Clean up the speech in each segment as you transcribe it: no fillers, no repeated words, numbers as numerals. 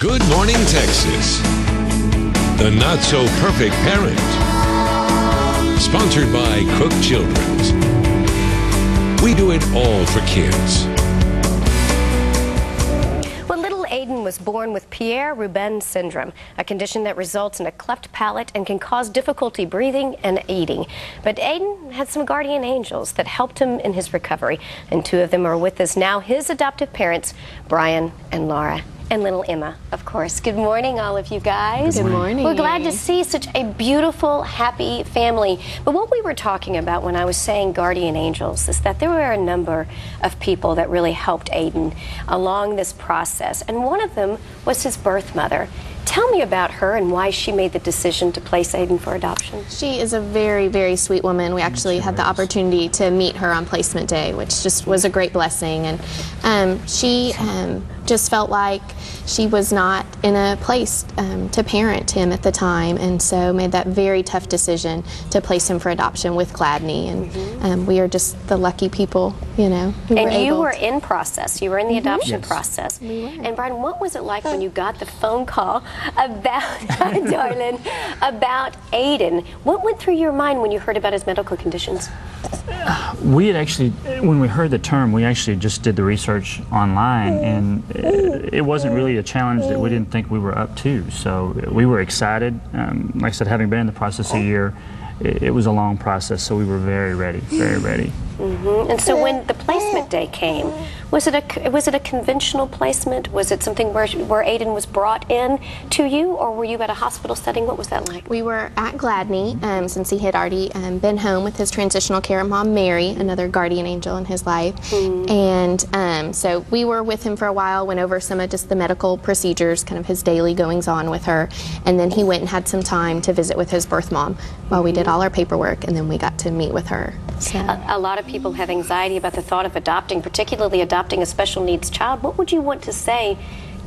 Good Morning Texas. The Not-So-Perfect Parent. Sponsored by Cook Children's. We do it all for kids. Well, little Aiden was born with Pierre-Robin syndrome, a condition that results in a cleft palate and can cause difficulty breathing and eating. But Aiden had some guardian angels that helped him in his recovery, and two of them are with us now, his adoptive parents, Brian and Laura. And little Emma, of course. Good morning, all of you guys. Good morning. We're glad to see such a beautiful, happy family. But what we were talking about when I was saying guardian angels is that there were a number of people that really helped Aiden along this process. And one of them was his birth mother. Tell me about her and why she made the decision to place Aiden for adoption. She is a very, very sweet woman. We actually had the opportunity to meet her on placement day, which just was a great blessing. And she just felt like she was not in a place to parent him at the time, and so made that very tough decision to place him for adoption with Gladney. And we are just the lucky people, you know, who were able. And you were in process. You were in the adoption Yes. process. We were. And Brian, what was it like when you got the phone call about, darling, about Aiden? What went through your mind when you heard about his medical conditions? We had actually, when we heard the term, we actually just did the research online, and it wasn't really a challenge that we didn't think we were up to. So we were excited. Like I said, having been in the process a year, it was a long process, so we were very ready, very ready. And so when the placement day came, was it a conventional placement? Was it something where Aiden was brought in to you, or were you at a hospital setting? What was that like? We were at Gladney since he had already been home with his transitional care mom, Mary, another guardian angel in his life. And so we were with him for a while, went over some of just the medical procedures, kind of his daily goings on with her. And then he went and had some time to visit with his birth mom while we did all our paperwork, and then we got to meet with her. So. A lot of people have anxiety about the thought of adopting, particularly adopting a special needs child. What would you want to say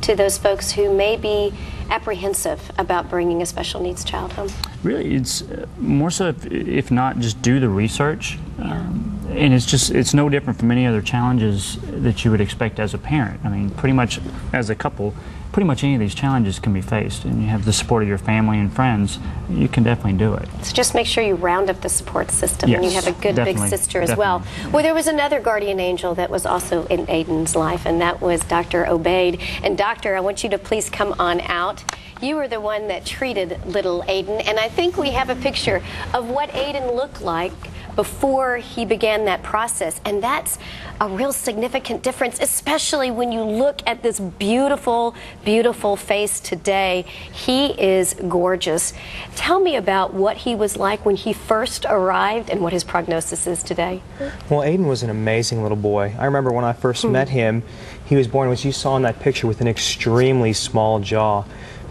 to those folks who may be apprehensive about bringing a special needs child home? Really, it's more so if not, just do the research. And it's no different from any other challenges that you would expect as a parent. I mean, pretty much as a couple, pretty much any of these challenges can be faced, and you have the support of your family and friends, you can definitely do it. So just make sure you round up the support system, and you have a good big sister as well. Well, there was another guardian angel that was also in Aiden's life, and that was Dr. Obaid. And Doctor, I want you to please come on out. You were the one that treated little Aiden, and I think we have a picture of what Aiden looked like before he began that process, and that's a real significant difference, especially when you look at this beautiful, beautiful face today. He is gorgeous. Tell me about what he was like when he first arrived and what his prognosis is today. Well, Aiden was an amazing little boy. I remember when I first met him, he was born, as you saw in that picture, with an extremely small jaw.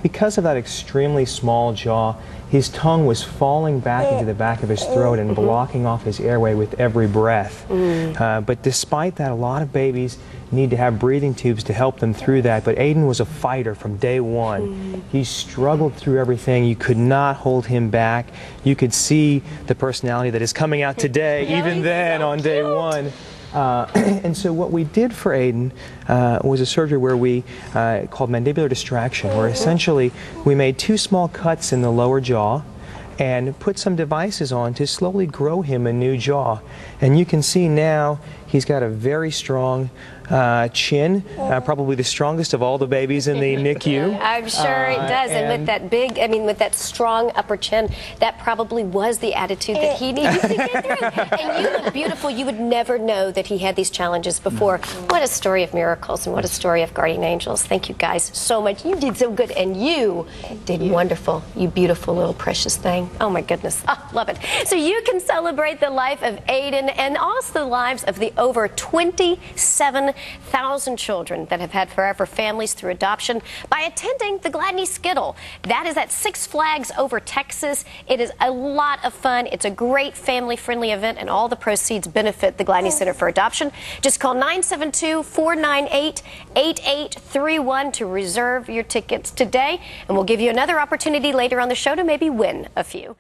Because of that extremely small jaw, his tongue was falling back into the back of his throat and blocking off his airway with every breath. But despite that, a lot of babies need to have breathing tubes to help them through that. But Aiden was a fighter from day one. He struggled through everything. You could not hold him back. You could see the personality that is coming out today, even then on day one. And so what we did for Aiden was a surgery where we called mandibular distraction, where essentially we made 2 small cuts in the lower jaw and put some devices on to slowly grow him a new jaw. And you can see now he's got a very strong chin, probably the strongest of all the babies in the NICU. I'm sure it does, and with that big, with that strong upper chin, that probably was the attitude that he needed to get through. And you look beautiful. You would never know that he had these challenges before. What a story of miracles, and what a story of guardian angels. Thank you guys so much. You did so good, and you did wonderful. You beautiful little precious thing. Oh my goodness, love it. So you can celebrate the life of Aiden and also the lives of the over 27,000 children that have had forever families through adoption by attending the Gladney Skittle. That is at Six Flags over Texas. It is a lot of fun. It's a great family-friendly event, and all the proceeds benefit the Gladney Center for Adoption. Just call 972-498-8831 to reserve your tickets today, and we'll give you another opportunity later on the show to maybe win a few.